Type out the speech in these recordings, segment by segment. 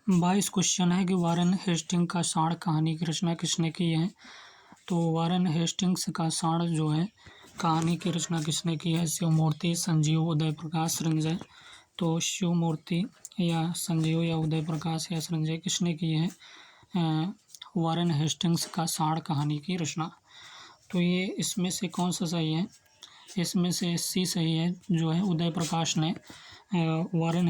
22 question है कि Warren Hasting का साड़ कहानी की रचना किसने की है। तो वारेन हेस्टिंग्स का साड़ जो है कहानी की रचना किसने की है। शिवमूर्ति, संजीव, उदय प्रकाश, सृंजय। तो शिवमूर्ति या संजीव या उदय प्रकाश या सृंजय किसने की है वारेन हेस्टिंग्स का साड़ कहानी की रचना। तो ये इसमें से कौन सा सही है। इसमें से सी सही है, जो है उदय प्रकाश ने वारेन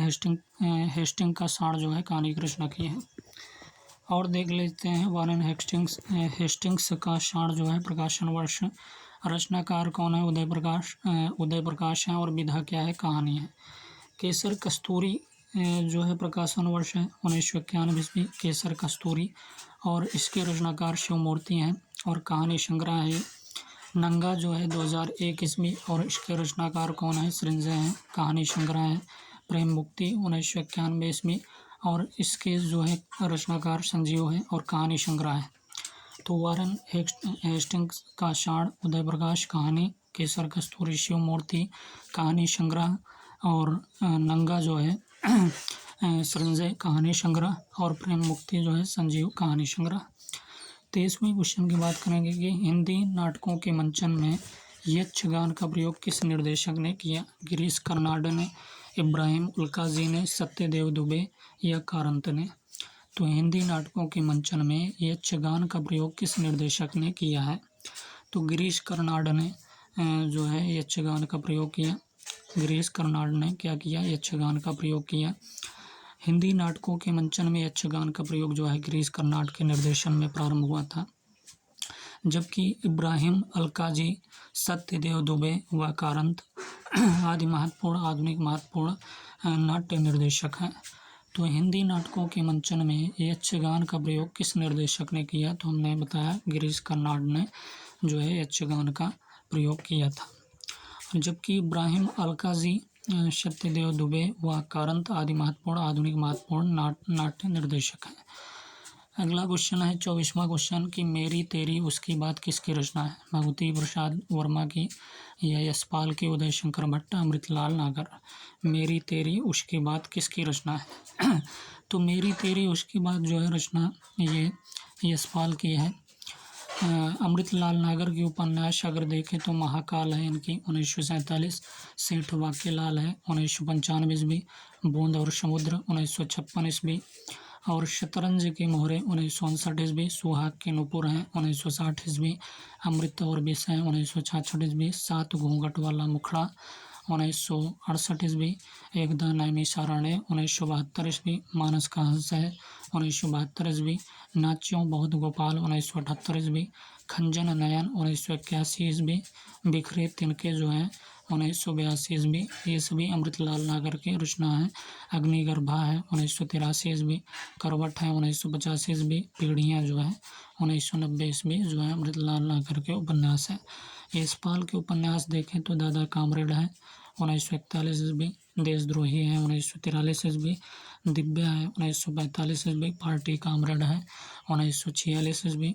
हेस्टिंग का साड़ जो है कहानी की रचना की है। और देख लेते हैं वारेन हेस्टिंग्स का साड़ जो है प्रकाशन वर्ष, रचनाकार कौन है। उदय प्रकाश है और विधा क्या है, कहानी है। केसर कस्तूरी जो है प्रकाशन वर्ष है 1991 ईस्वी, केसर कस्तूरी, और इसके रचनाकार शिवमूर्ति हैं और कहानी संग्रह है। नंगा जो है 2001 ईस्वी और इसके रचनाकार कौन है, सृंजय हैं, कहानी संग्रह है। प्रेम मुक्ति 1991 ईस्वी और इसके जो है रचनाकार संजीव है और कहानी संग्रह है। तो वारेन हेस्टिंग्स का साड़ उदय प्रकाश, कहानी, केसर कस्तूरी शिवमूर्ति, कहानी संग्रह, और नंगा जो है सृंजय, कहानी संग्रह, और प्रेम मुक्ति जो है संजीव, कहानी संग्रह। 23वें क्वेश्चन की बात करेंगे कि हिंदी नाटकों के मंचन में यक्षगान का प्रयोग किस निर्देशक ने किया। गिरीश कर्नाड ने, इब्राहिम उल्काजी ने, सत्यदेव दुबे या कारंत ने। तो हिंदी नाटकों के मंचन में यक्षगान का प्रयोग किस निर्देशक ने किया है। तो गिरीश कर्नाड ने जो है यक्षगान का प्रयोग किया। गिरीश कर्नाड ने क्या किया, यक्षगान का प्रयोग किया। हिंदी नाटकों के मंचन में यक्षगान का प्रयोग जो है गिरीश कर्नाड के निर्देशन में प्रारंभ हुआ था, जबकि इब्राहिम अल्काजी, सत्यदेव दुबे व कारंत आदि आधुनिक महत्वपूर्ण नाट्य निर्देशक हैं। तो हिंदी नाटकों के मंचन में यक्षगान का प्रयोग किस निर्देशक ने किया। तो हमने बताया गिरीश कर्नाड ने जो है यक्षगान का प्रयोग किया था, जबकि इब्राहिम अल्काजी, सत्यदेव दुबे व कारंत आदि आधुनिक महत्वपूर्ण नाट्य निर्देशक हैं। अगला क्वेश्चन है 24वां क्वेश्चन कि मेरी तेरी उसकी बात किसकी रचना है। भगवती प्रसाद वर्मा की या यशपाल की, उदय शंकर भट्ट, अमृतलाल नागर। मेरी तेरी उसकी बात किसकी रचना है। तो मेरी तेरी उसकी बात जो है रचना ये यशपाल की है। अमृतलाल नागर की उपन्यास अगर देखें तो महाकाल है इनकी 1947, सेठ वाक्यलाल है 1995 ईस्वी, बूंद और समुद्र 1956 ईस्वी, और शतरंज के मोहरे 1959 ईस्वी, सुहाग के नुपुर हैं 1960 ईस्वी, अमृत और विष है 1966 ईस्वी, सात घूंघट वाला मुखड़ा 1968 ईस्वी, एक दानैमी साराणे 1972 ईस्वी, मानस का हंस है 1972 ईस्वी, नाच्यों बहुत गोपाल 1978 ईस्वी, खंजन नयन 1981 ईस्वी, बिखरे तिनके जो है 1982 ईस्वी। ये सभी अमृतलाल नागर की रचना है। अग्निगर्भा है 1983 ईस्वी, करवट है 1950 ईस्वी, पीढ़ियाँ जो है 1990 ईस्वी जो है अमृतलाल नागर के उपन्यास है। यशपाल के उपन्यास देखें तो दादा कामरेड है 1941 ईस्वी, देशद्रोही है 1943 ईस्वी, दिव्या है 1945 ईस्वी, पार्टी कामरेड है 1946 ईस्वी,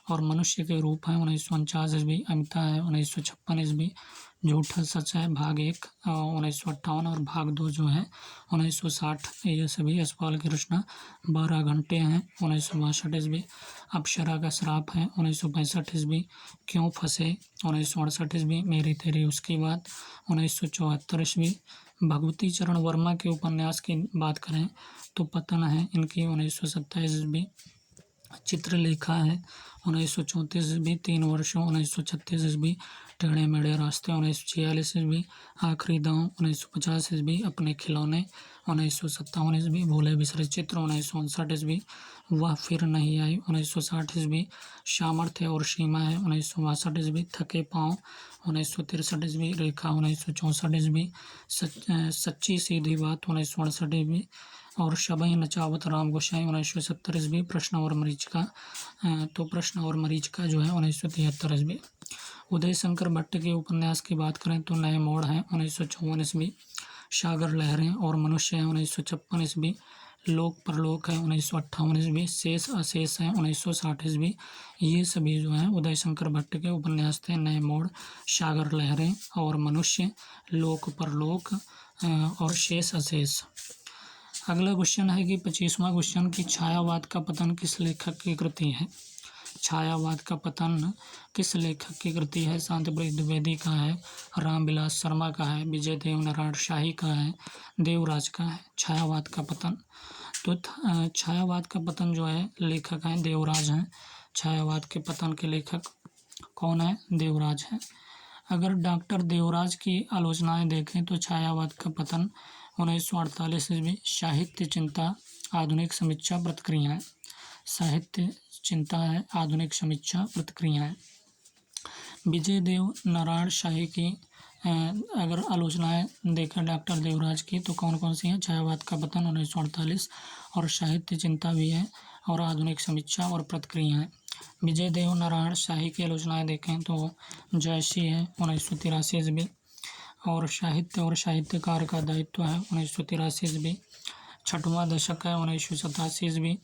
और मनुष्य के रूप है 1949 ईस्वी, अमिता है 1956 ईस्वी, झूठा सच है भाग 1 1958 और भाग 2 जो है 1960। ये सभी यशपाल की रचना। 12 घंटे हैं 1962 ईस्वी, अप्सरा का श्राप है 1965 ईस्वी, क्यों फंसे 1968 ईस्वी, मेरी तेरी उसकी बात 1974 ईस्वी। भगवती चरण वर्मा के उपन्यास की बात करें तो पतन है इनकी 1927 ईस्वी, चित्रलेखा है 1934 ईस्वी, 3 वर्षों 1936 ईस्वी, टेढ़े मेढ़े रास्ते 1946 ईस्वी, आखिरी दांव 1950 ईस्वी, अपने खिलौने 1957 ईस्वी, भूले बिसरे चित्र 1959 ईस्वी, वह फिर नहीं आई 1960 ईस्वी, सामर्थ्य और सीमा है 1962 ईस्वी, थके पाँव 1963 ईस्वी, रेखा 1964 ईस्वी, सच्ची सीधी बात 1968 ईस्वी, और शबई नचावत राम गोसाई 1970 ईस्वी, प्रश्न और मरीचिका। तो प्रश्न और मरीचिका जो है 1973 ईस्वी। उदय शंकर भट्ट के उपन्यास की बात करें तो नए मोड़ है 1954 ईस्वी, सागर लहरें और मनुष्य है 1956 ईस्वी, लोक परलोक है 1958 ईस्वी, शेष अशेष है 1960 ईस्वी। ये सभी जो हैं उदय शंकर भट्ट के उपन्यास थे। नए मोड़, सागर लहरें और मनुष्य, लोक परलोक और शेष अशेष। अगला क्वेश्चन है कि 25वां क्वेश्चन की छायावाद का पतन किस लेखक की कृति है। छायावाद का पतन किस लेखक की कृति है। शांतिप्रिय द्विवेदी का है, रामविलास शर्मा का है, विजय देव नारायण शाही का है, देवराज का है। छायावाद का पतन, तो छायावाद का पतन जो है लेखक हैं देवराज हैं। छायावाद के पतन के लेखक कौन है, देवराज हैं। अगर डॉक्टर देवराज की आलोचनाएं देखें तो छायावाद का पतन 1948 ईस्वी, साहित्य चिंता, आधुनिक समीक्षा, प्रतिक्रियाएं। साहित्य चिंता है, आधुनिक समीक्षा, प्रतिक्रियाएं। विजय देव नारायण शाही की अगर आलोचनाएं देखें डॉक्टर देवराज की तो कौन कौन सी हैं। छायावाद का पतन 1948 और साहित्य चिंता भी है और आधुनिक समीक्षा और प्रतिक्रियाएं। विजय देव नारायण शाही की आलोचनाएं देखें तो जयसी है 1983 ईस्वी, और साहित्य और साहित्यकार का दायित्व है 1983 ईस्वी। छठवां दशक है 1987 ईस्वी।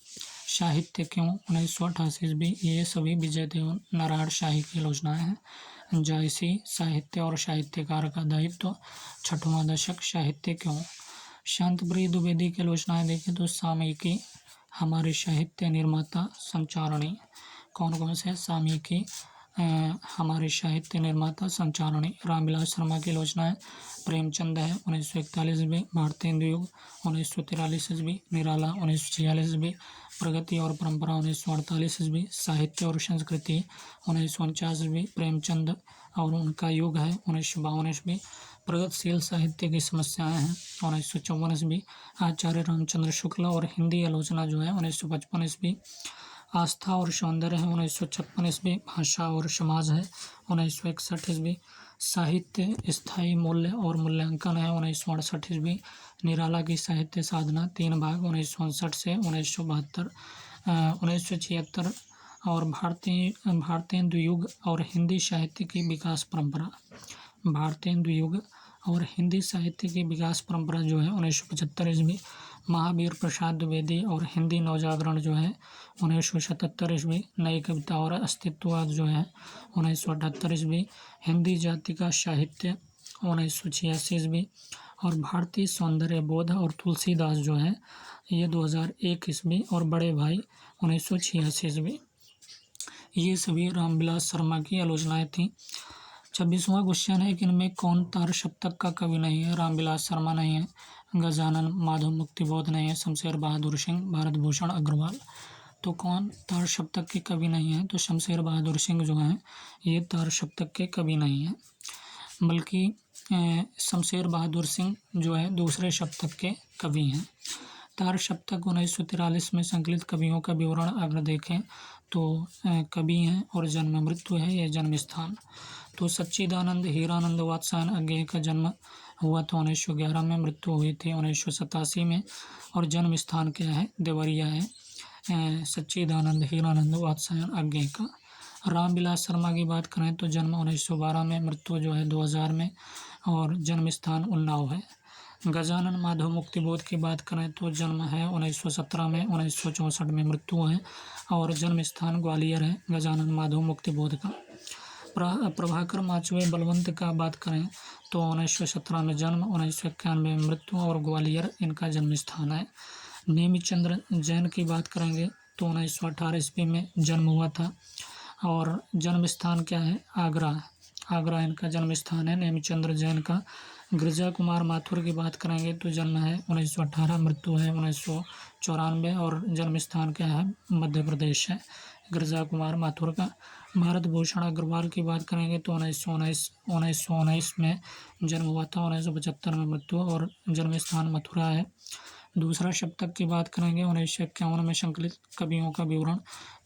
साहित्य क्यों 1988 ईस्वी। ये सभी विजय देव नारायण शाही की आलोचनाएं हैं। जायसी, साहित्य और साहित्यकार का दायित्व, छठवां दशक, साहित्य क्यों। शांतिप्रिय द्विवेदी की आलोचनाएं देखें तो सामयिकी, हमारे साहित्य निर्माता, संचारणी। कौन कौन से, सामयिकी, हमारे साहित्य निर्माता, संचारणी। रामविलास शर्मा की आलोचनाएं प्रेमचंद है 1941 ईस्वी, भारतेंदु युग 1943 ईस्वी, निराला 1946 ईस्वी, प्रगति और परंपरा 1948 ईस्वी, साहित्य और संस्कृति 1949 ईस्वी, प्रेमचंद और उनका युग है 1952 ईस्वी, प्रगतिशील साहित्य की समस्याएं हैं 1954 ईस्वी, आचार्य रामचंद्र शुक्ला और हिंदी आलोचना जो है 1955 ईस्वी, आस्था और सौंदर्य है 1956 ईस्वी, भाषा और समाज है 1961 ईस्वी, साहित्य स्थायी मूल्य और मूल्यांकन है 1968 ईस्वी, निराला की साहित्य साधना 3 भाग 1959 से 1972, 1976, और भारतेंदु युग और हिंदी साहित्य की विकास परंपरा। भारतेंदु युग और हिंदी साहित्य की विकास परंपरा जो है 1975 ईस्वी, महावीर प्रसाद द्विवेदी और हिंदी नवजागरण जो है 1977 ईस्वी, नई कविता और अस्तित्ववाद जो है 1978 ईस्वी, हिंदी जाति का साहित्य 1986 ईस्वी, और भारतीय सौंदर्य बोध और तुलसीदास जो है ये 2001 ईस्वी, और बड़े भाई 1986 ईस्वी। ये सभी रामविलास शर्मा की आलोचनाएं थीं। 26वां क्वेश्चन है कि इनमें कौन तार सप्तक का कवि नहीं है। रामविलास शर्मा नहीं है, गजानन, माधव मुक्तिबोध नहीं है, शमशेर बहादुर सिंह, भारत भूषण अग्रवाल। तो कौन तार सप्तक के कवि नहीं है, तो शमशेर बहादुर सिंह जो हैं ये तार सप्तक के कवि नहीं हैं, बल्कि शमशेर बहादुर सिंह जो है दूसरे सप्तक के कवि हैं। तार सप्तक 1943 में संकलित कवियों का विवरण अगर देखें तो कवि हैं और जन्म मृत्यु है ये जन्म स्थान। तो सच्चिदानंद हीरानंद वात्स्यायन अज्ञेय का जन्म हुआ था 1911 में, मृत्यु हुई थी 1987 में, और जन्म स्थान क्या है, देवरिया है सच्चिदानंद हीरानंद वात्स्यायन अज्ञेय का। रामविलास शर्मा की बात करें तो जन्म 1912 में, मृत्यु जो है 2000 में, और जन्म स्थान उन्नाव है। गजानन माधव मुक्तिबोध की बात करें तो जन्म है 1917 में, 1964 में मृत्यु है, और जन्म स्थान ग्वालियर है गजानन माधव मुक्तिबोध का। प्रभाकर माचवे बलवंत का बात करें तो 1917 में जन्म, 1991 में मृत्यु, और ग्वालियर इनका जन्म स्थान है। नेमिचंद्र जैन की बात करेंगे तो 1918 ईस्वी में जन्म हुआ था, और जन्म स्थान क्या है, आगरा। आगरा इनका जन्म स्थान है नेमिचंद्र जैन का। गिरजा कुमार माथुर की बात करेंगे तो जन्म है 1918, मृत्यु है 1994, और जन्म स्थान क्या है, मध्य प्रदेश है गिरजा कुमार माथुर का। भारत भूषण अग्रवाल की बात करेंगे तो 1919 में जन्म हुआ था, 1975 में मृत्यु, और जन्म स्थान मथुरा है। दूसरा सप्तक की बात करेंगे 1951 में संकलित कवियों का विवरण,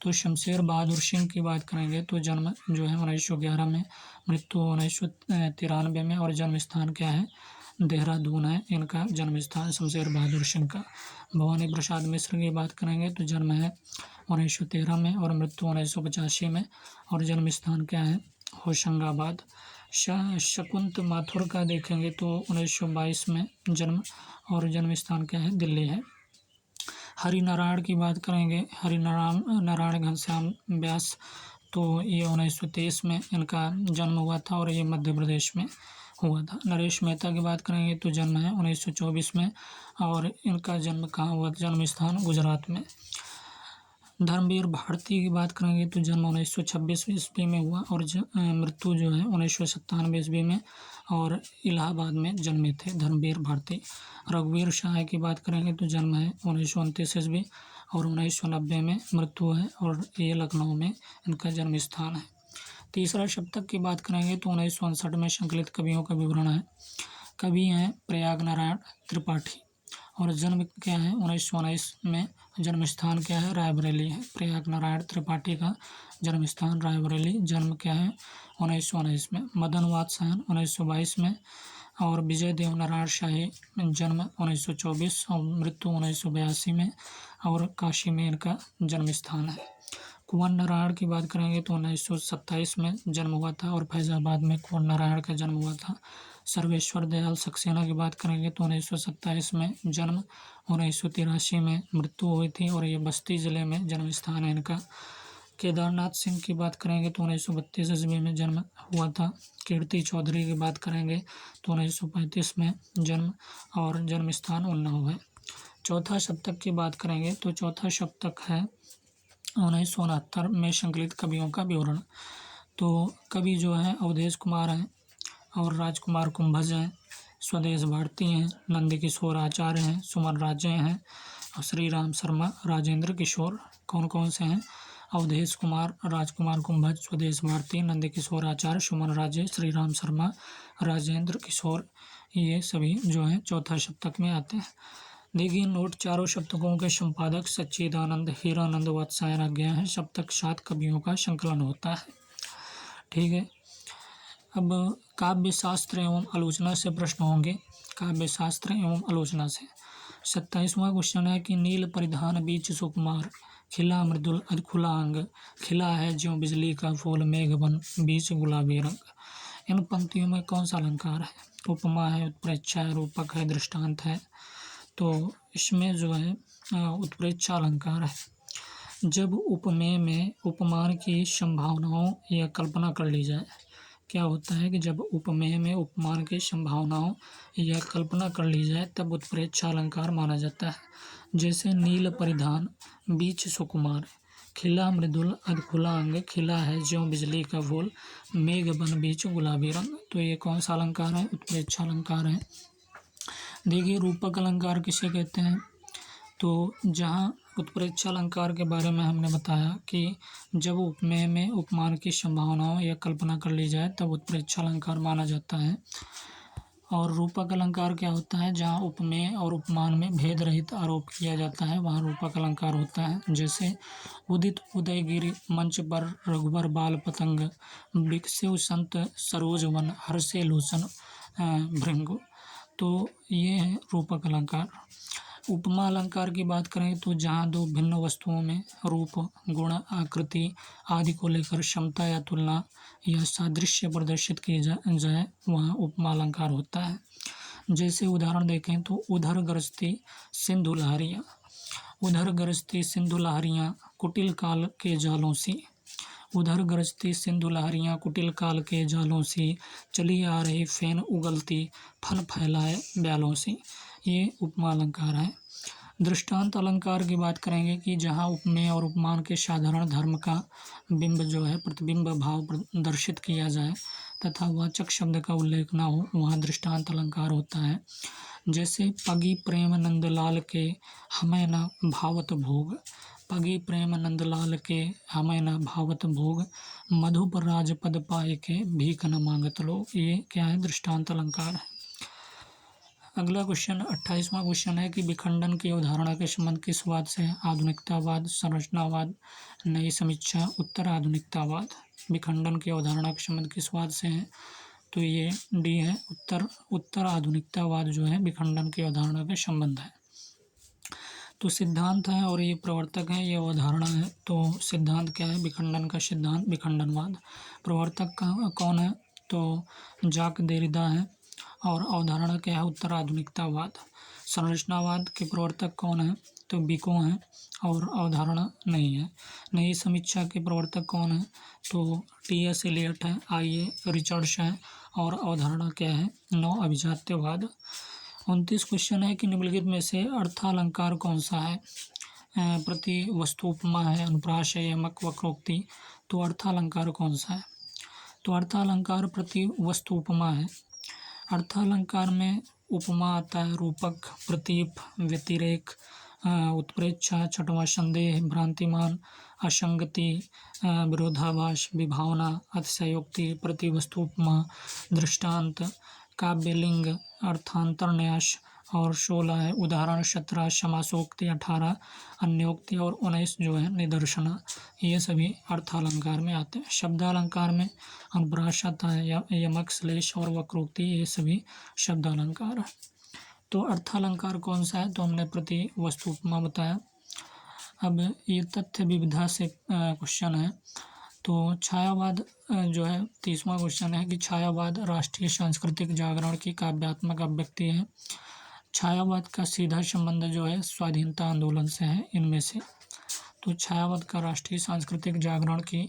तो शमशेर बहादुर सिंह की बात करेंगे तो जन्म जो है 1911 में, मृत्यु 1993 में, और जन्म स्थान क्या है, देहरादून है इनका जन्म स्थान शमशेर बहादुर सिंह का। भवानी प्रसाद मिश्र की बात करेंगे तो जन्म है 1913 में, और मृत्यु 1985 में, और जन्म स्थान क्या है, होशंगाबाद। शकुंत माथुर का देखेंगे तो 1922 में जन्म, और जन्म स्थान क्या है, दिल्ली है। हरिनारायण की बात करेंगे, हरिनारायण घनश्याम व्यास, तो ये 1923 में इनका जन्म हुआ था, और ये मध्य प्रदेश में हुआ था। नरेश मेहता की बात करेंगे तो जन्म है 1924 में और इनका जन्म कहाँ हुआ? जन्म स्थान गुजरात में। धर्मवीर भारती की बात करेंगे तो जन्म 1926 ईस्वी में हुआ और मृत्यु जो है 1997 ईस्वी में और इलाहाबाद में जन्मे थे धर्मवीर भारती। रघुवीर शाह की बात करेंगे तो जन्म है 1929 ईस्वी और 1990 में मृत्यु है और ये लखनऊ में इनका जन्म स्थान है। तीसरा शतक की बात करेंगे तो 1959 में संकलित कवियों का विवरण है। कवि हैं प्रयाग नारायण त्रिपाठी और जन्म क्या है 1919 में। जन्म स्थान क्या है? रायबरेली है। प्रयाग नारायण त्रिपाठी का जन्म स्थान रायबरेली, जन्म क्या है 1919 में। मदन वात्सायन 1922 में और विजय देव नारायण शाही जन्म 1924 और मृत्यु 1982 में और काशी में इनका जन्म स्थान है। कुंवर नारायण की बात करेंगे तो 1927 में जन्म हुआ था और फैजाबाद में कुंवर नारायण का जन्म हुआ था। सर्वेश्वर दयाल सक्सेना की बात करेंगे तो 1927 में जन्म, 1983 में मृत्यु हुई थी और ये बस्ती ज़िले में जन्म स्थान है इनका। केदारनाथ सिंह की बात करेंगे तो 1932 ईस्वी में जन्म हुआ था। कीर्ति चौधरी की बात करेंगे तो 1935 में जन्म और जन्म स्थान उन्नाव है। चौथा शतक की बात करेंगे तो चौथा शतक है 1969 में संकलित कवियों का विवरण। तो कवि जो है अवधेश कुमार हैं और राजकुमार कुंभज हैं, स्वदेश भारती हैं, नंदकिशोर आचार्य हैं, सुमन राजे हैं और श्री राम शर्मा, राजेंद्र किशोर। कौन कौन से हैं? अवधेश कुमार, राजकुमार कुंभज, स्वदेश भारती, नंदकिशोर आचार्य, सुमन राजे, श्री राम शर्मा, राजेंद्र किशोर, ये सभी जो हैं चौथा शतक में आते हैं। देखिए नोट, चारों शतकों के संपादक सच्चिदानंद हीरानंद वात्सायन आज्ञा है। शतक 7 कवियों का संकलन होता है। ठीक है, अब काव्य शास्त्र एवं आलोचना से प्रश्न होंगे। काव्य शास्त्र एवं आलोचना से 27वां क्वेश्चन है कि नील परिधान बीच सुकुमार, खिला मृदुल खुला अंग, खिला है ज्यों बिजली का फूल, मेघ बन बीच गुलाबी रंग। इन पंक्तियों में कौन सा अलंकार है? उपमा है, उत्प्रेक्षा है, रूपक है, दृष्टांत है। तो इसमें जो है उत्प्रेक्षा अलंकार है। जब उपमेय में उपमान की संभावनाओं या कल्पना कर ली जाए, क्या होता है कि जब उपमेय में उपमान की संभावनाओं या कल्पना कर ली जाए तब उत्प्रेक्षा अलंकार माना जाता है। जैसे नील परिधान बीच सुकुमार, खिला मृदुल अधखुला अंग, खिला है ज्यों बिजली का फूल, मेघ बन बीच गुलाबी रंग। तो ये कौन सा अलंकार है? उत्प्रेक्षा अलंकार है। देखिए रूपक अलंकार किसे कहते हैं? तो जहाँ उत्प्रेक्षा अलंकार के बारे में हमने बताया कि जब उपमेय में उपमान की संभावनाओं या कल्पना कर ली जाए तब उत्प्रेक्षा अलंकार माना जाता है। और रूपक अलंकार क्या होता है? जहाँ उपमेय और उपमान में भेद रहित आरोप किया जाता है वहाँ रूपक अलंकार होता है। जैसे उदित उदयगिरि मंच पर रघुबर बाल पतंग, विकसिव संत सरोज वन, हर्षे लोचन भृंगु। तो ये है रूपक अलंकार। उपमा अलंकार की बात करें तो जहाँ दो भिन्न वस्तुओं में रूप, गुण, आकृति आदि को लेकर क्षमता या तुलना या सादृश्य प्रदर्शित की जाए वहाँ उपमा अलंकार होता है। जैसे उदाहरण देखें तो उधर गरजती सिंधु लहरियाँ, उधर गरजती सिंधु लहरियाँ कुटिल काल के जालों सी, उधर गरजती सिंधु लहरियाँ कुटिल काल के जालों सी, चली आ रही फेन उगलती फन फैलाए ब्यालों सी। ये उपमा अलंकार है। दृष्टांत अलंकार की बात करेंगे कि जहाँ उपमेय और उपमान के साधारण धर्म का बिंब जो है प्रतिबिंब भाव प्रदर्शित किया जाए तथा वाचक शब्द का उल्लेख ना हो वहाँ दृष्टांत अलंकार होता है। जैसे पगी प्रेम नंदलाल के हमें न भावत भोग, पगी प्रेम नंदलाल के हमें न भावत भोग, मधुपर राजपद पाए के भीख न मांगत लोग। ये क्या है? दृष्टांत अलंकार है। अगला क्वेश्चन 28वां क्वेश्चन है कि विखंडन की अवधारणा के संबंध किस वाद से है? आधुनिकतावाद, संरचनावाद, नई समीक्षा, उत्तर आधुनिकतावाद। विखंडन की अवधारणा के संबंध किस वाद से है? तो ये डी है, उत्तर आधुनिकतावाद जो है विखंडन की अवधारणा के संबंध है। तो सिद्धांत है और ये प्रवर्तक है, ये अवधारणा है। तो सिद्धांत क्या है? विखंडन का सिद्धांत विखंडनवाद। प्रवर्तक कौन है? तो जाक देरिदा है और अवधारणा क्या है? उत्तर आधुनिकतावाद। संरचनावाद के प्रवर्तक कौन है? तो बिको हैं और अवधारणा नहीं है। नई समीक्षा के प्रवर्तक कौन है? तो टी.एस. एलियट है, आई.ए. रिचर्ड्स है और अवधारणा क्या है? नव अभिजात्यवाद। 29 क्वेश्चन है कि निम्नलिखित में से अर्थालंकार कौन सा है? प्रति वस्तु उपमा है, अनुप्रास है, यमक, वक्रोक्ति। तो अर्थालंकार कौन सा है? तो अर्थालंकार प्रति वस्तु उपमा है। अर्थालंकार में उपमा आता है रूपक, प्रतीप, व्यतिरेक, उत्प्रेक्षा, छठवां संदेह, भ्रांतिमान, असंगति, विरोधाभास, विभावना, अतिशयोक्ति, प्रतिवस्तु उपमा, दृष्टांत, काव्यलिंग, अर्थांतरन्यास और 16 है उदाहरण, 17 समासोक्ति, 18 अन्योक्ति और 19 जो है निदर्शना। ये सभी अर्थालंकार में आते हैं। शब्दालंकार में अनुप्रास आता है, यमक, श्लेष और वक्रोक्ति, ये सभी शब्दालंकार है। तो अर्थालंकार कौन सा है? तो हमने प्रति वस्तु उपमा बताया। अब ये तथ्य विविधा से क्वेश्चन है। तो छायावाद जो है 30वां क्वेश्चन है कि छायावाद राष्ट्रीय सांस्कृतिक जागरण की काव्यात्मक अभिव्यक्ति है। छायावाद का सीधा संबंध जो है स्वाधीनता आंदोलन से है इनमें से। तो छायावाद का राष्ट्रीय सांस्कृतिक जागरण की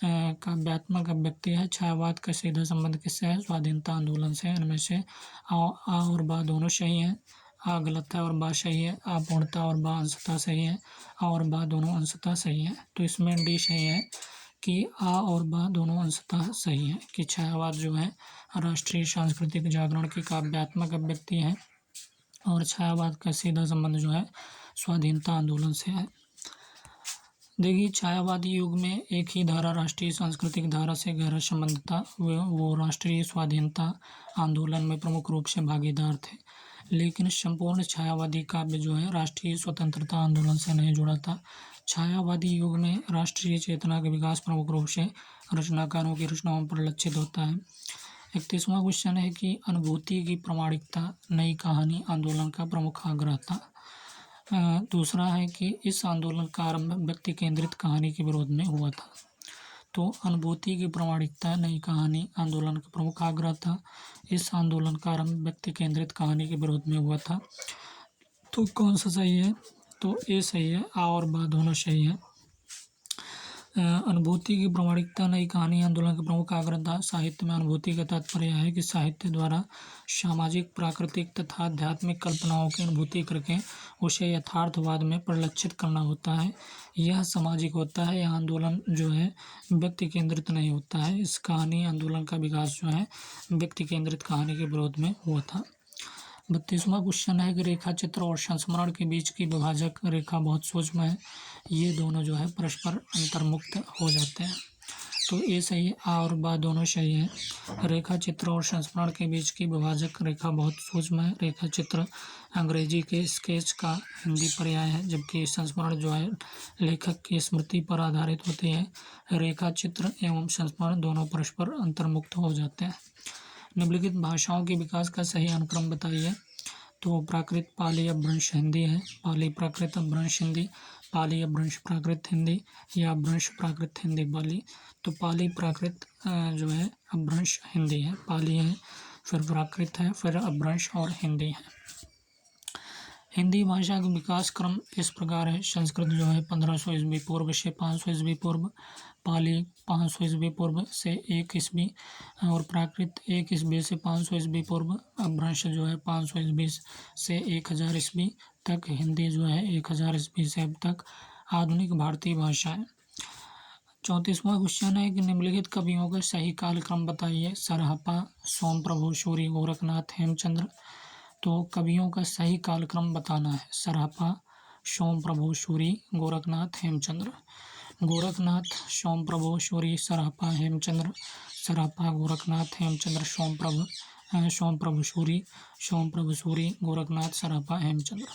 काव्यात्मक अभिव्यक्ति है। छायावाद का सीधा संबंध किससे है? स्वाधीनता आंदोलन से। इनमें से आ और बा दोनों सही हैं। आ गलत है और बा सही है। आ पूर्णता और बा अंशतः सही है और बा दोनों अंशतः सही है। तो इसमें डी सही है कि आ और बा दोनों अंशतः सही है कि छायावाद जो है राष्ट्रीय सांस्कृतिक जागरण की काव्यात्मक अभिव्यक्ति है और छायावाद का सीधा संबंध जो है स्वाधीनता आंदोलन से है। देखिए, छायावादी युग में एक ही धारा राष्ट्रीय सांस्कृतिक धारा से गहरा संबंध था। वो राष्ट्रीय स्वाधीनता आंदोलन में प्रमुख रूप से भागीदार थे, लेकिन संपूर्ण छायावादी काव्य जो है राष्ट्रीय स्वतंत्रता आंदोलन से नहीं जुड़ा था। छायावादी युग में राष्ट्रीय चेतना का विकास प्रमुख रूप से रचनाकारों की रचनाओं पर लक्षित होता है। 31वां क्वेश्चन है कि अनुभूति की प्रामाणिकता नई कहानी आंदोलन का प्रमुख आग्रह था। दूसरा है कि इस आंदोलन का आरंभ व्यक्ति केंद्रित कहानी के विरोध में हुआ था। तो अनुभूति की प्रामाणिकता नई कहानी आंदोलन का प्रमुख आग्रह था। इस आंदोलन का आरंभ व्यक्ति केंद्रित कहानी के विरोध में हुआ था। तो कौन सा सही है? तो ए सही है, आ और बा दोनों सही है। अनुभूति की प्रामाणिकता नई कहानी आंदोलन का प्रमुख आग्रह था। साहित्य में अनुभूति का तात्पर्य है कि साहित्य द्वारा सामाजिक, प्राकृतिक तथा आध्यात्मिक कल्पनाओं की अनुभूति करके उसे यथार्थवाद में परिलक्षित करना होता है। यह सामाजिक होता है। यह आंदोलन जो है व्यक्ति केंद्रित नहीं होता है। इस कहानी आंदोलन का विकास जो है व्यक्ति केंद्रित कहानी के विरोध में हुआ था। 32वां क्वेश्चन है कि रेखा चित्र और संस्मरण के बीच की विभाजक रेखा बहुत सूक्ष्म है। ये दोनों जो है परस्पर अंतर्मुक्त हो जाते हैं। तो ए सही है, आ और बा दोनों सही है। रेखा चित्र और संस्मरण के बीच की विभाजक रेखा बहुत सूक्ष्म है। रेखा चित्र अंग्रेजी के स्केच का हिंदी पर्याय है, जबकि संस्मरण जो है लेखक की स्मृति पर आधारित होती है। रेखा चित्र एवं संस्मरण दोनों परस्पर अंतर्मुक्त हो जाते हैं। निम्नलिखित भाषाओं के विकास का सही अनुक्रम बताइए। तो प्राकृत, पाली, अपभ्रंश हिंदी है। पाली प्राकृत, अपभ्रंश हिंदी, पाली अपभ्रंश प्राकृत हिंदी या अपभ्रंश प्राकृत हिंदी पाली। तो पाली प्राकृत जो है अपभ्रंश हिंदी है, पाली है, फिर प्राकृत है, फिर अपभ्रंश और हिंदी है। हिंदी भाषा का विकास क्रम इस प्रकार है। संस्कृत जो है 1500 ईस्वी पूर्व से 500 ईस्वी पूर्व, पाली 500 ईस्वी पूर्व से 1 ईस्वी और प्राकृत 1 ईस्वी से 500 ईस्वी पूर्व, अपभ्रंश जो है 500 ईस्वी से 1000 ईस्वी तक, हिंदी जो है 1000 ईस्वी से अब तक आधुनिक भारतीय भाषा है। 34वां क्वेश्चन है कि निम्नलिखित कवियों का सही कालक्रम बताइए। सरहपा, सोमप्रभु सूरी, गोरखनाथ, हेमचंद्र। तो कवियों का सही कालक्रम बताना है। सरहपा, सोमप्रभु सूरी, गोरखनाथ, हेमचंद्र। गोरखनाथ, सोमप्रभु सूरी, सरहपा, हेमचंद्र। सरहपा, गोरखनाथ, हेमचंद्र, सोमप्रभु सूरी, सोमप्रभु सूरी, गोरखनाथ, सरहपा, हेमचंद्र।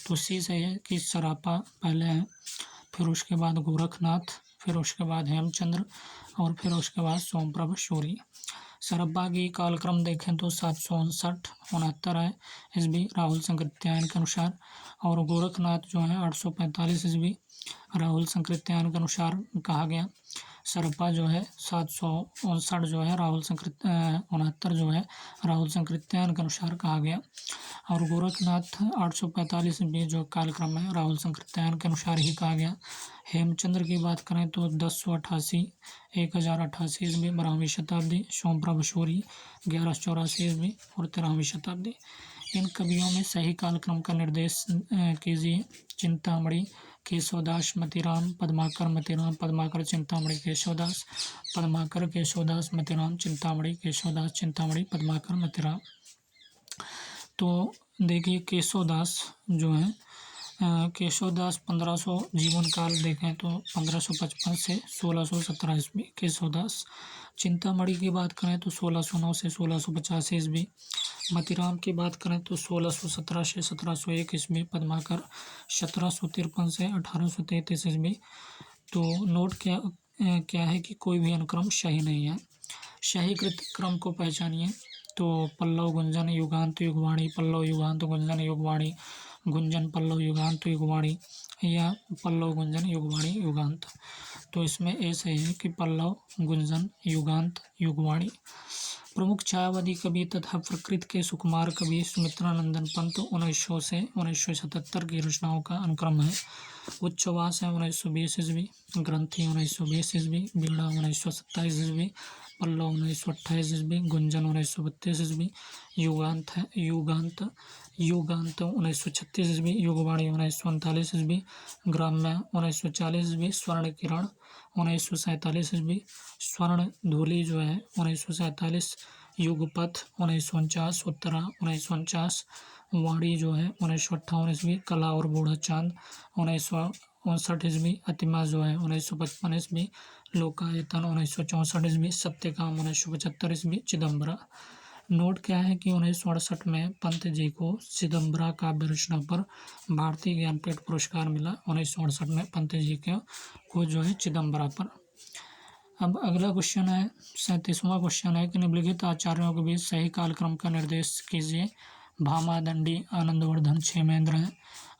तो सी सही है कि सरहपा पहले है, फिर उसके बाद गोरखनाथ, फिर उसके बाद हेमचंद्र और फिर उसके बाद सोमप्रभु सूरी। सरहपा की कालक्रम देखें तो 759-69 है ईस्वी राहुल संकृत्यायन के अनुसार, और गोरखनाथ जो है 845 ईस्वी राहुल संकृत्यायन के अनुसार कहा गया। सरपा जो है 759 जो है राहुल संकृत 69 जो है राहुल संकृत्यायन के अनुसार कहा गया। और गोरखनाथ 845 ईस्वी जो कालक्रम है राहुल संकृत्यायन के अनुसार ही कहा गया। हेमचंद्र की बात करें तो 1088 1088 ईस्वी 12वीं शताब्दी। सोमप्रभ सूरी 1184 ईस्वी और 13वीं शताब्दी। इन कवियों में सही कालक्रम का निर्देश कीजिए। चिंतामणि केशवदास मतीराम पद्माकर मतीराम पद्माकर चिंतामणि केशवदास पद्माकर केशवदास मतीराम चिंतामणि केशवदास चिंतामणि पद्माकर मतीराम। तो देखिए केशवदास जो है केशवदास 1500 जीवन काल देखें तो 1555 से 1617 ईस्वी केशवदास। चिंतामणि की बात करें तो 1609 से 1650 ईस्वी। मतीराम की बात करें तो 1617 से 1701 ईस्वी। पद्माकर 1753 से 1833 ईस्वी। तो नोट क्या है कि कोई भी अनुक्रम सही नहीं है। सही क्रम को पहचानिए। तो पल्लव गुंजन युगांत युगवाणी पल्लव युगांत गुंजन युगवाणी गुंजन पल्लव युगांत युगवाणी या पल्लव गुंजन युगवाणी युगांत। तो इसमें ए सही है कि पल्लव गुंजन युगांत युगवाणी। प्रमुख छायावादी कवि तथा प्रकृत के सुकुमार कवि सुमित्रानंदन पंत 1900 से 1977 की रचनाओं का अनुक्रम है। उच्छ्वास है 1920 ईस्वी। ग्रंथि 1920 ईस्वी। बीड़ा 1927 ईस्वी। पल्लव 1928 ईस्वी। गुंजन 1932 ईस्वी। युगांत है युगांत 1936 ईस्वी। युगवाणी 1939 ईस्वी। ग्राम्य 1940 ईस्वी। स्वर्ण किरण 1947 ईस्वी। स्वर्ण धूलि जो है 1947। युगपथ 1949। उत्तरा 1949। वाणी जो है 1958 ईस्वी। कला और बूढ़ा चांद 1959 ईस्वी। अतिमा जो है 1955 ईस्वी। लोकायतन 1964 ईस्वी। सत्यकाम 1975 ईस्वी। चिदम्बरा। नोट क्या है कि 1968 में पंत जी को चिदम्बरा काव्य रचना पर भारतीय ज्ञानपीठ पुरस्कार मिला। 1968 में पंत जी को जो है चिदम्बरा पर। अब अगला क्वेश्चन है 37वां क्वेश्चन है कि निम्नलिखित आचार्यों के बीच सही कालक्रम का निर्देश कीजिए। भामा दंडी आनंदवर्धन क्षेमेंद्र हैं।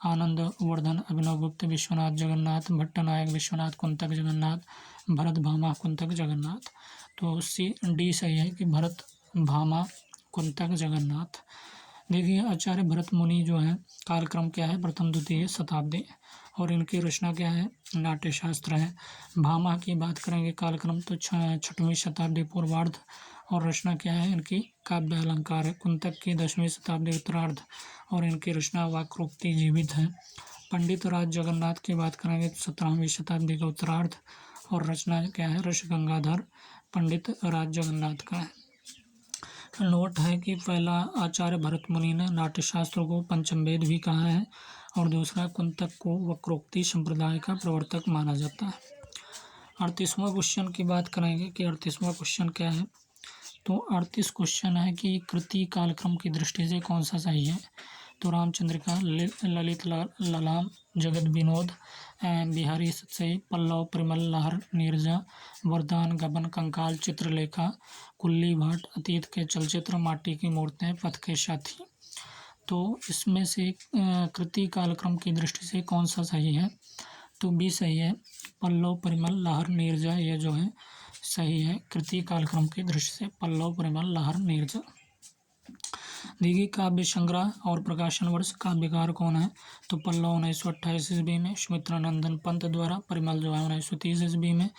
आनंदवर्धन अभिनवगुप्त विश्वनाथ जगन्नाथ भट्टनायक विश्वनाथ कुंतक जगन्नाथ भरत भामा कुंतक जगन्नाथ। तो डी सही है कि भरत भामा कुंतक जगन्नाथ। देखिए आचार्य भरत मुनि जो है कालक्रम क्या है प्रथम द्वितीय शताब्दी और इनकी रचना क्या है नाट्य शास्त्र है। भामा की बात करेंगे कालक्रम तो 6वीं शताब्दी पूर्वार्ध और रचना क्या है इनकी काव्य अलंकार है। कुंतक की 10वीं शताब्दी उत्तरार्ध और इनकी रचना वाक्रोक्ति जीवित है। पंडित राज जगन्नाथ की बात करेंगे तो 17वीं शताब्दी का उत्तरार्ध और रचना क्या है रस गंगाधर पंडित राज जगन्नाथ का है। नोट है कि पहला आचार्य भरत मुनि ने नाट्यशास्त्र को पंचम वेद भी कहा है और दूसरा कुंतक को वक्रोक्ति संप्रदाय का प्रवर्तक माना जाता है। 38वां क्वेश्चन की बात करेंगे कि 38वां क्वेश्चन क्या है। तो 38 क्वेश्चन है कि कृति कालक्रम की दृष्टि से कौन सा सही है। तो रामचंद्रिका ललित ललाम जगत विनोद बिहारी सतसई पल्लव परिमल लहर नीरजा वरदान गबन कंकाल चित्रलेखा कुल्ली भाट अतीत के चलचित्र माटी की मूर्तें पथ के साथी। तो इसमें से कृति कालक्रम की दृष्टि से कौन सा सही है। तो बी सही है पल्लव परिमल लहर नीरजा ये जो है सही है कृति कालक्रम की दृष्टि से पल्लव परिमल लहर नीरजा। देखिए काव्य संग्रह और प्रकाशन वर्ष काव्यकार कौन है। तो पल्लव 1928 ईस्वी में सुमित्रानंदन पंत द्वारा। परिमल जो है 1930 ईस्वी में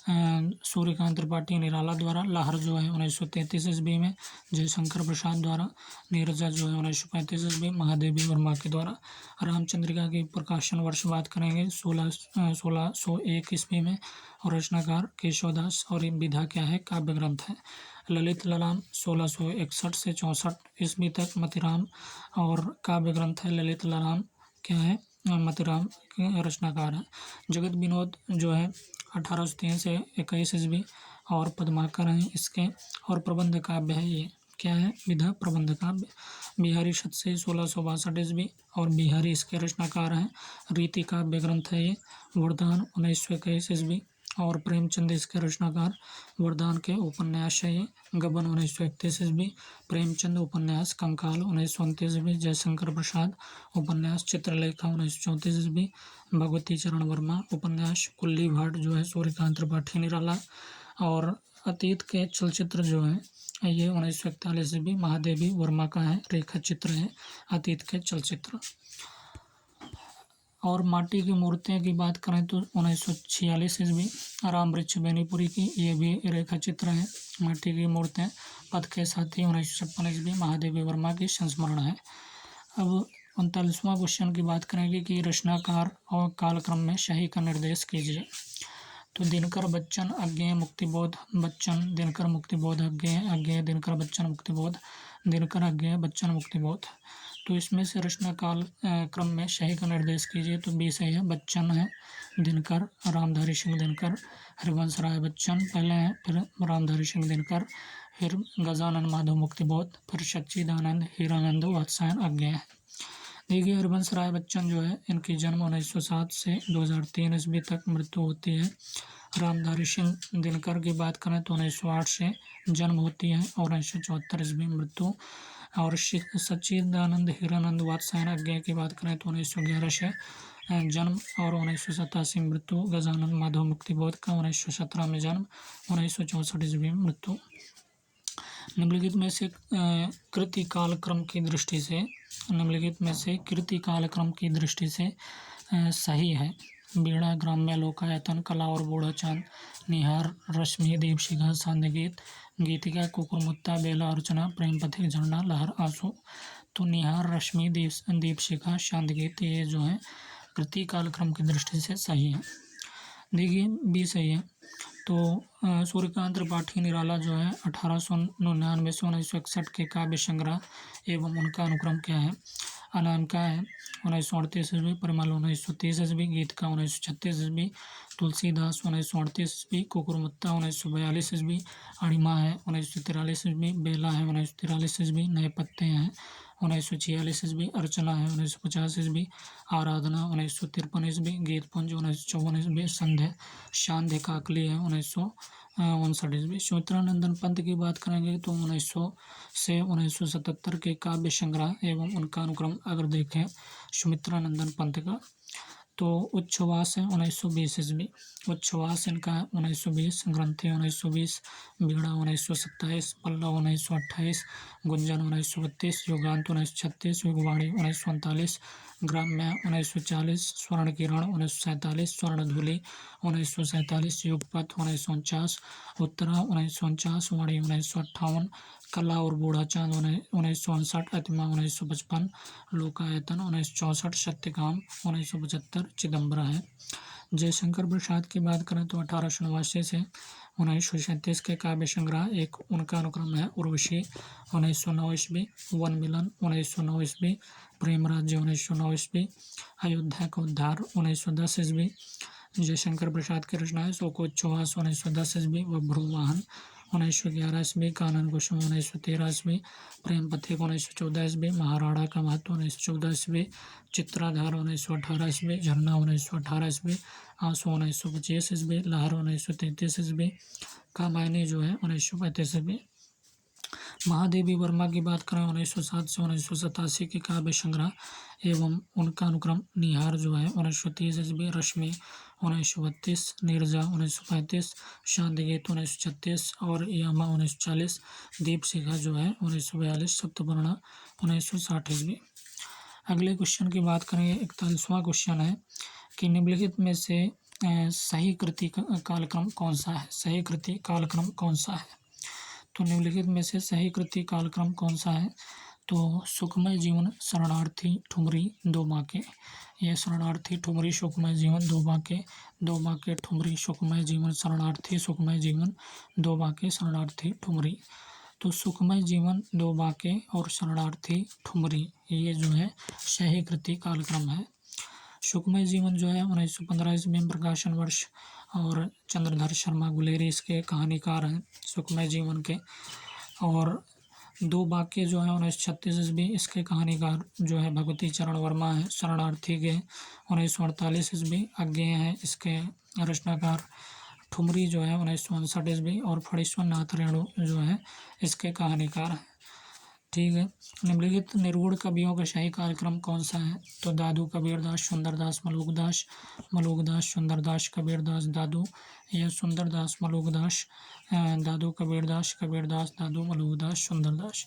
सूर्यकांत त्रिपाठी निराला द्वारा। लहर जो है 1933 ईस्वी में जयशंकर प्रसाद द्वारा। नीरजा जो है 1935 ईस्वी महादेवी वर्मा के द्वारा। रामचंद्रिका की प्रकाशन वर्ष बात करेंगे 1601 ईस्वी में और रचनाकार केशवदास और विधा क्या है काव्य ग्रंथ है। ललित ललाम 1661 से 64 ईस्वी तक मतीराम और काव्य ग्रंथ है। ललित ललाम क्या है मतीराम के रचनाकार है। जगत विनोद जो है 1803 से 21 ईस्वी और पद्माकर हैं इसके और प्रबंध काव्य है ये क्या है विधा प्रबंध काव्य। बिहारी सतसई 1662 ईस्वी और बिहारी इसके रचनाकार हैं। रीति काव्य ग्रंथ है ये। वरदान 1921 ईस्वी और प्रेमचंद इसके रचनाकार। वरदान के उपन्यास है ये। गबन 1931 ईस्वी। प्रेमचंद उपन्यास कंकाल 1929 ईस्वी। जयशंकर प्रसाद उपन्यास चित्रलेखा 1934 ईस्वी। भगवती चरण वर्मा उपन्यास कुल्ली भाट जो है सूर्यकांत त्रिपाठी निराला। और अतीत के चलचित्र जो है ये 1941 ईस्वी महादेवी वर्मा का है, रेखा चित्र है अतीत के चलचित्र। और माटी की मूर्तियां की बात करें तो 1946 ईस्वी राम वृक्ष बेनीपुरी की, ये भी रेखा चित्र है माटी की मूर्तियां। पथ के साथी 1956 ईस्वी महादेवी वर्मा की संस्मरण है। अब 39वां क्वेश्चन की बात करेंगे कि रचनाकार और कालक्रम में सही का निर्देश कीजिए। तो दिनकर बच्चन अज्ञेय मुक्तिबोध बच्चन दिनकर मुक्तिबोध अज्ञेय दिनकर बच्चन मुक्तिबोध दिनकर अज्ञेय बच्चन मुक्तिबोध। तो इसमें से रचना काल क्रम में सही का निर्देश कीजिए। तो बी सही है, बच्चन है, दिनकर रामधारी सिंह दिनकर, हरिवंश राय बच्चन पहले हैं, फिर रामधारी सिंह दिनकर, फिर गजानन माधव मुक्तिबोध, फिर सच्चिदानंद हीरानंद वात्सायन अज्ञेय है। देखिए हरिवंश राय बच्चन जो है इनकी जन्म 1907 से 2003 ईस्वी तक मृत्यु होती है। रामधारी सिंह दिनकर की बात करें तो 1908 से जन्म होती है और 1974 ईस्वी मृत्यु। और सच्चिदानंद हीरानंद वात्सायन अज्ञेय की बात करें तो 1911 से जन्म और 1987 मृत्यु। गजानन माधव मुक्तिबोध का 1917 में जन्म, 1964 ईस्वी मृत्यु। निम्नलिखित में से कृति कालक्रम की दृष्टि से निम्नलिखित में से कृति कालक्रम की दृष्टि से सही है। बीड़ा ग्राम्य लोकायतन कला और बूढ़ा चांद निहार रश्मि दीपशिखा सांध्य गीत गीतिका कुकुरमुत्ता बेला अर्चना प्रेम पथिक झरना लहर आंसू। तो निहार रश्मि दीपशिखा शांत गीत ये जो है कृति कालक्रम की दृष्टि से सही है। देखिए बी सही है। तो सूर्यकांत त्रिपाठी निराला जो है 1899 से 1961 के काव्य संग्रह एवं उनका अनुक्रम क्या है। अनामिका है 1938 ईस्वी, परिमल 1930 ईस्वी, गीतिका 1936 ईस्वी, तुलसीदास 1938 ईस्वी, कुकुरमुत्ता 1942 ईस्वी, अणिमा है 1943 ईस्वी, बेला है 1943 ईस्वी, नए पत्ते हैं 1946 ईस्वी, अर्चना है 1950 ईस्वी, आराधना 1953 ईस्वी, गीतपुंज 1954 ईस्वी, संध्या शांध्य काकली है 1959 ईस्वी। सुमित्रानंदन पंत की बात करेंगे तो 1900 से 1977 के काव्य संग्रह एवं उनका अनुक्रम अगर देखें सुमित्रानंदन पंत का तो उच्छ्वास है 1920 ईस्वी, उच्छ्वास इनका 1920, ग्रंथि 1920, बीड़ा 1927, पल्लव 1928, गुंजन 1932, युगांत 1936, युगवाणी 1939, ग्राम्य 1940, स्वर्ण किरण 1947, स्वर्णधूलि 1947, युगपथ 1949, उत्तरा 1949, वाणी 1958, कला और बूढ़ा चांद 1959, अतिमा 1955, लोकायतन 1964, सत्यकाम 1975, चिदम्बरा है। जयशंकर प्रसाद की बात करें तो 1889 से 1937 के काव्य संग्रह एक उनका अनुक्रम है। उर्वशी 1909 ईस्वी, वन मिलन 1909 ईस्वी, प्रेम राज्य 1909 ईस्वी, अयोध्या का उद्धार 1910 ईस्वी। जयशंकर प्रसाद की रचनाएं शोकोच्छ्वास 1910 ईस्वी, व भ्रूवाहन 1911 ईस्वी, कानन कुसुम 1913 ईस्वी, प्रेम पथिक 1914 ईस्वी, महाराणा का महत्व 1914 ईस्वी, चित्राधार 1918 ईस्वी, झरना 1918 ईस्वी, आंसू 1925 ईस्वी, लहर 1933 ईस्वी, कामायनी जो है 1935 ईस्वी। महादेवी वर्मा की बात करें 1907 से 1987 के काव्य संग्रह एवं उनका अनुक्रम निहार जो है 1930 ईस्वी, रश्मि 1932, नीरजा 1935, शांतिगीत 1936 और यामा 1940, दीपशिखा जो है 1942, सप्तपर्णा 1960 ईस्वी। अगले क्वेश्चन की बात करें 41वां क्वेश्चन है कि निम्नलिखित में से सही कृति कालक्रम कौन सा है। सही कृति कालक्रम कौन सा है। तो निम्नलिखित में से सही कृति कालक्रम कौन सा है। तो सुखमय जीवन शरणार्थी ठुमरी दो बांके, ये शरणार्थी ठुमरी सुखमय जीवन दो बांके ठुमरी सुखमय जीवन शरणार्थी सुखमय जीवन दो बांके शरणार्थी ठुमरी। तो सुखमय जीवन दो बांके और शरणार्थी ठुमरी ये जो है सही कृति कालक्रम है। सुखमय जीवन जो है 1915 ईस्वी में प्रकाशन वर्ष और चंद्रधर शर्मा गुलेरी इसके कहानीकार हैं सुखमय जीवन के। और दो बांके जो है 1936 ईस्वी इसके कहानीकार जो है भगवती चरण वर्मा है। शरणार्थी के 1948 ईस्वी, अज्ञेय है इसके रचनाकार ठुमरी जो है 1959 ईस्वी, और फणीश्वर नाथ रेणु जो है इसके कहानीकार हैं। ठीक है। निम्नलिखित निर्गुण कवियों का शाही कार्यक्रम कौन सा है? तो दादू, कबीरदास, सुंदरदास, मलुकदास, मलुकदास, सुंदरदास, कबीरदास, दादू, या सुंदरदास, मलुकदास, दादू, कबीरदास, कबीरदास, दादू, मलुकदास, सुंदरदास।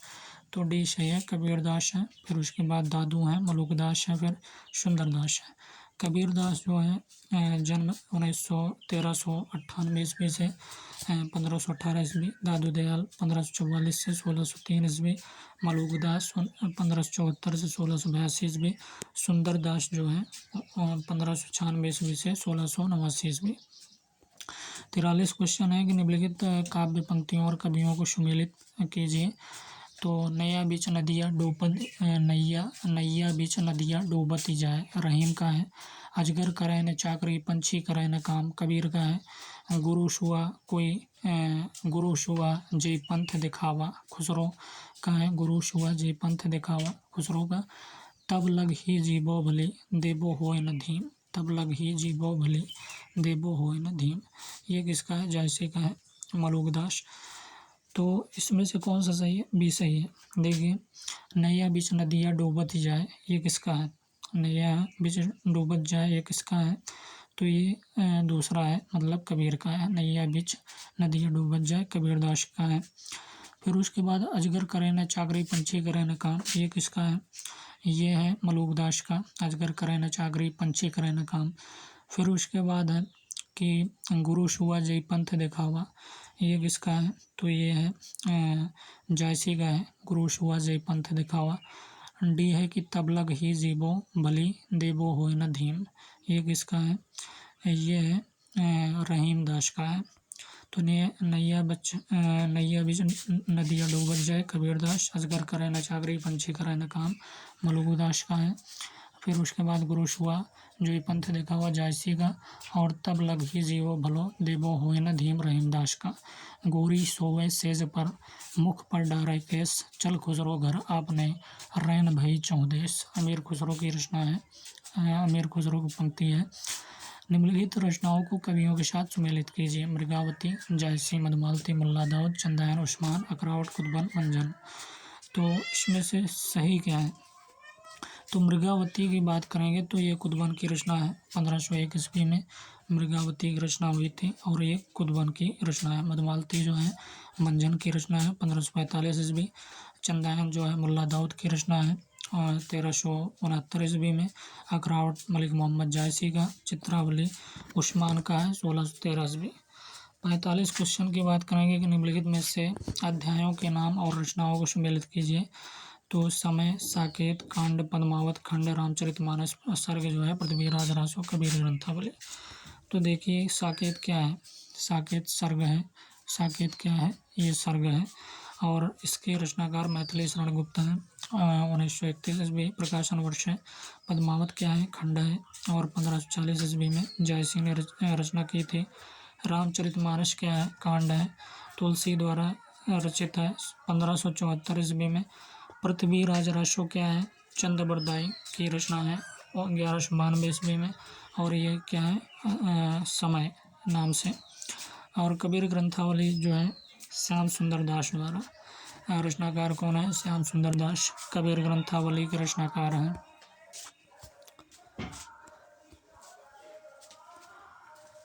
तो डी सही है, कबीरदास है, फिर उसके बाद दादू हैं, मलुकदास है, फिर सुंदरदास है। कबीरदास जो है जन्म 1398 ईस्वी से 1518 ईस्वी, दादू दयाल 1544 से 1603 ईस्वी, मलुकदास 1574 से 1682 ईस्वी, सुंदरदास जो है 1596 ईस्वी से 1689 ईस्वी। 43 क्वेश्चन है कि निम्नलिखित काव्य पंक्तियों और कवियों को सुमेलित कीजिए। तो नैया बीच नदिया डूबत, नैया बीच नदिया डूबती जाए, रहीम का है। अजगर करे न चाकरी, पंछी करे न काम, कबीर का है। गुरु शुआ जय पंथ दिखावा, खुसरो का है। गुरु शुआ जय पंथ दिखावा, खुसरो का। तब लग ही जीवो भली, देवो होय न धीम, तब लग ही जीवो भली, देवो होय न धीम, ये किसका है? जयसी का है, मलुकदास। तो इसमें से कौन सा सही है? बी सही है। देखिए, नैया बीच नदिया डूबत जाए, ये किसका है? नैया बीच डूबत जाए, ये किसका है? तो ये दूसरा है, मतलब कबीर का है। नैया बीच नदिया डूबत जाए कबीरदास का है। फिर उसके बाद अजगर करे न चाकरी, पंछी करे न काम, ये किसका है? ये है मलुकदास का। अजगर करे न चाकरी, पंछी करे न काम। फिर उसके बाद है कि गुरु शुआ जय पंथ दिखावा, ये किसका है? तो ये है जायसी का है, गुरु शुआ जय पंथ दिखावा। डी है कि तब लग ही जीवो भली, देवो होय न धीम, ये किसका है? ये है रहीम दास का है। तो नैया बीच नदिया डूबत जाए कबीरदास, अजगर करे न चाकरी, पंछी करे न काम, मलुकदास का है। फिर उसके बाद गुरु शुआ जो पंथ दिखावा, जायसी का। और तब लग ही जीवो भलो, देवो होय न धीम, रहीमदास का। गोरी सोवे सेज पर, मुख पर डारे केस, चल खुसरो घर आपने, रैन भई चौदेश, अमीर खुसरो की रचना है, अमीर खुसरो की पंक्ति है। निम्नलिखित रचनाओं को कवियों के साथ सुमेलित कीजिए। मृगावती, जायसी, मधुमालती, मुल्ला दाऊद, चंदायन, उस्मान, अकरावट, कुतुबन, मंजन। तो इसमें से सही क्या है? तो मृगावती की बात करेंगे तो ये कुतुबन की रचना है। 1501 ईस्वी में मृगावती की रचना हुई थी और ये कुतुबन की रचना है। मधुमालती जो है मंजन की रचना है, 1545 ईस्वी। चंदायन जो है मुल्ला दाऊद की रचना है और 1369 ईस्वी में। अकरावट मलिक मोहम्मद जायसी का। चित्रावली उस्मान का है, 1613 ईस्वी। 45 क्वेश्चन की बात करेंगे कि निम्नलिखित में से अध्यायों के नाम और रचनाओं को सम्मिलित कीजिए। तो समय, साकेत, कांड, पद्मावत, खंड, रामचरितमानस, सर्ग जो है पृथ्वीराज रासो, कबीर ग्रंथावली। तो देखिए साकेत क्या है? साकेत सर्ग है। साकेत क्या है? ये सर्ग है और इसके रचनाकार मैथिली शरण गुप्त हैं। 1931 ईस्वी प्रकाशन वर्ष है। पद्मावत क्या है? खंड है और 1540 ईस्वी में जायसी ने रचना की थी। रामचरितमानस क्या है? कांड है, तुलसी द्वारा रचित है, 1574 ईस्वी में। पृथ्वीराज रासो क्या है? चंद बरदाई की रचना है और 1192 ईस्वी में। और ये क्या है? समय नाम से। और कबीर ग्रंथावली जो है श्याम सुंदर दास द्वारा। रचनाकार कौन है? श्याम सुंदर दास कबीर ग्रंथावली के रचनाकार हैं।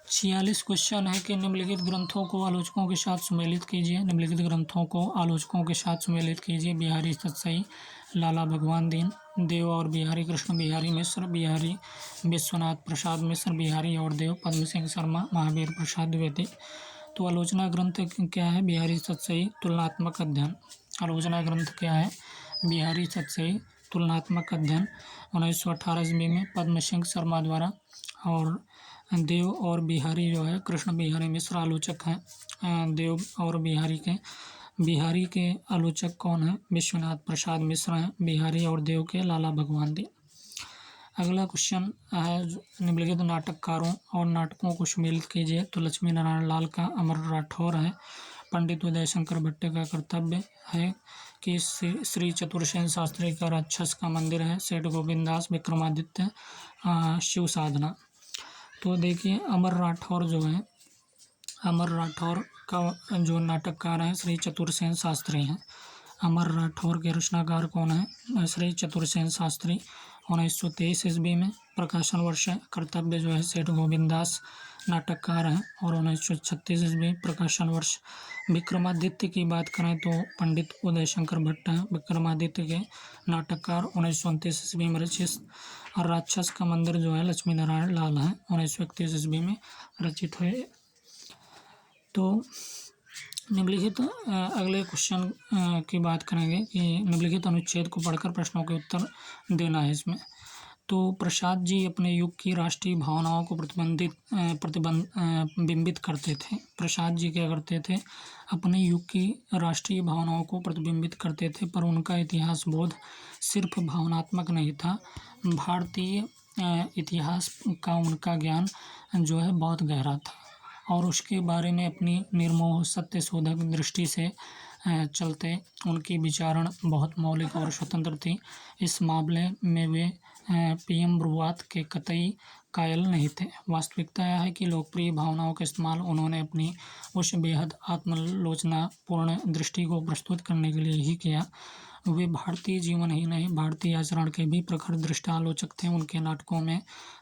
46 क्वेश्चन है कि निम्नलिखित ग्रंथों को आलोचकों के साथ सुमेलित कीजिए। निम्नलिखित ग्रंथों को आलोचकों के साथ सुमेलित कीजिए। बिहारी सतसई, लाला भगवान दीन, देव और बिहारी, कृष्ण बिहारी मिश्र, बिहारी विश्वनाथ प्रसाद मिश्र, बिहारी और देव, पद्म सिंह शर्मा, महावीर प्रसाद द्विवेदी। तो आलोचना ग्रंथ क्या है? बिहारी सतसई तुलनात्मक अध्ययन। आलोचना ग्रंथ क्या है? बिहारी सतसई तुलनात्मक अध्ययन, 1918 ईस्वी में पद्म सिंह शर्मा द्वारा। और देव और बिहारी जो है कृष्ण बिहारी मिश्र आलोचक हैं। देव और बिहारी के आलोचक कौन है? विश्वनाथ प्रसाद मिश्र हैं। बिहारी और देव के लाला भगवान दी। अगला क्वेश्चन है निम्नलिखित नाटककारों और नाटकों को सुमेलित कीजिए। तो लक्ष्मी नारायण लाल का अमर राठौर है। पंडित उदय शंकर भट्ट का कर्तव्य है कि श्री चतुरसेन शास्त्री का राक्षस का मंदिर है। सेठ गोविंद दास विक्रमादित्य शिव साधना। तो देखिए अमर राठौर जो है अमर राठौर का जो नाटककार है श्री चतुरसेन शास्त्री हैं। अमर राठौर के रचनाकार कौन है? श्री चतुरसेन शास्त्री। 1923 ईस्वी में प्रकाशन वर्ष है। कर्तव्य जो है सेठ गोविंददास नाटककार हैं। और 1936 ईस्वी प्रकाशन वर्ष। विक्रमादित्य की बात करें तो पंडित उदय शंकर भट्ट हैं विक्रमादित्य के नाटककार। 1929 ईस्वी में रचित। और राक्षस का मंदिर जो है लक्ष्मी नारायण लाल हैं, 1931 ईस्वी में रचित हुए। तो निम्नलिखित अगले क्वेश्चन की बात करेंगे कि निम्नलिखित अनुच्छेद को पढ़कर प्रश्नों के उत्तर देना है इसमें। तो प्रसाद जी अपने युग की राष्ट्रीय भावनाओं को बिंबित करते थे। प्रसाद जी क्या करते थे? अपने युग की राष्ट्रीय भावनाओं को प्रतिबिंबित करते थे, पर उनका इतिहास बोध सिर्फ भावनात्मक नहीं था। भारतीय इतिहास का उनका ज्ञान जो है बहुत गहरा था और उसके बारे में अपनी निर्मोह सत्य शोधक दृष्टि से चलते उनकी विचारण बहुत मौलिक और स्वतंत्र थी। इस मामले में वे पीएम ब्रुआत के कतई कायल नहीं थे। वास्तविकता यह है कि लोकप्रिय भावनाओं का इस्तेमाल उन्होंने अपनी उस बेहद आत्मलोचनापूर्ण दृष्टि को प्रस्तुत करने के लिए ही किया। वे भारतीय जीवन ही नहीं, भारतीय आचरण के भी प्रखर दृष्टालोचक थे। उनके नाटकों में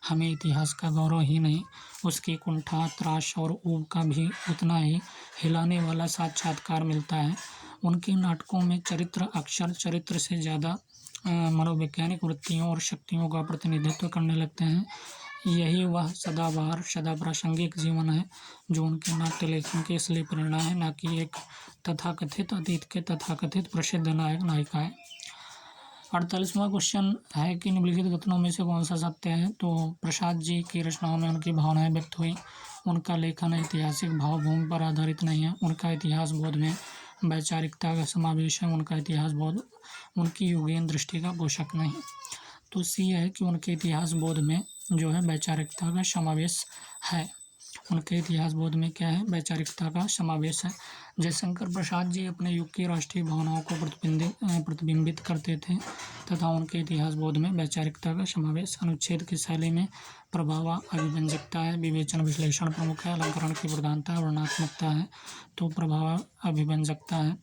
हमें इतिहास का गौरव ही नहीं, उसकी कुंठा, त्रास और ऊब का भी उतना ही हिलाने वाला साक्षात्कार मिलता है। उनके नाटकों में चरित्र अक्सर चरित्र से ज़्यादा मनोवैज्ञानिक वृत्तियों और शक्तियों का प्रतिनिधित्व करने लगते हैं। यही वह सदाबहार, सदा प्रासंगिक जीवन है जो उनके नाट्य लेखन की असली प्रेरणा है, न कि एक तथाकथित अतीत के तथाकथित प्रसिद्ध नायक नायिकाएं। 48वां क्वेश्चन है कि निम्नलिखित कथनों में से कौन सा सत्य है? तो प्रसाद जी की रचनाओं में उनकी भावनाएं व्यक्त हुई। उनका लेखन ऐतिहासिक भावभूमि पर आधारित नहीं है। उनका इतिहास बोध में वैचारिकता का समावेश है। उनका इतिहास बोध उनकी युगीन दृष्टि का पोषक नहीं। तो सी है कि उनके इतिहास बोध में जो है वैचारिकता का समावेश है। उनके इतिहास बोध में क्या है? वैचारिकता का समावेश है। जयशंकर प्रसाद जी अपने युग की राष्ट्रीय भावनाओं को प्रतिबिंबित करते थे तथा उनके इतिहास बोध में वैचारिकता का समावेश। अनुच्छेद की शैली में प्रभाव अभिव्यंजकता है, विवेचन विश्लेषण प्रमुख है, अलंकरण की प्रधानता वर्णनात्मकता है। तो प्रभाव अभिव्यंजकता है।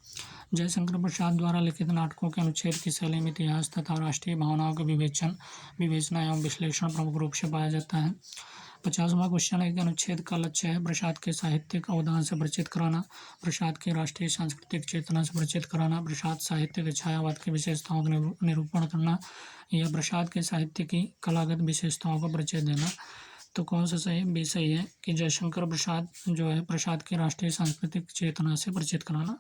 जयशंकर प्रसाद द्वारा लिखित नाटकों के अनुच्छेद की शैली में इतिहास तथा राष्ट्रीय भावनाओं का विवेचना एवं विश्लेषण प्रमुख रूप से पाया जाता है। 50वां क्वेश्चन है कि अनुच्छेद का लक्ष्य है प्रसाद के साहित्यिक अवदान से परिचित कराना, प्रसाद की राष्ट्रीय सांस्कृतिक चेतना से परिचित कराना, प्रसाद साहित्य के छायावाद की विशेषताओं का निरूपण करना या प्रसाद के साहित्य की कलागत विशेषताओं का परिचय देना। तो कौन सा सही? बी सही है कि जयशंकर प्रसाद जो है प्रसाद की राष्ट्रीय सांस्कृतिक चेतना से परिचित कराना।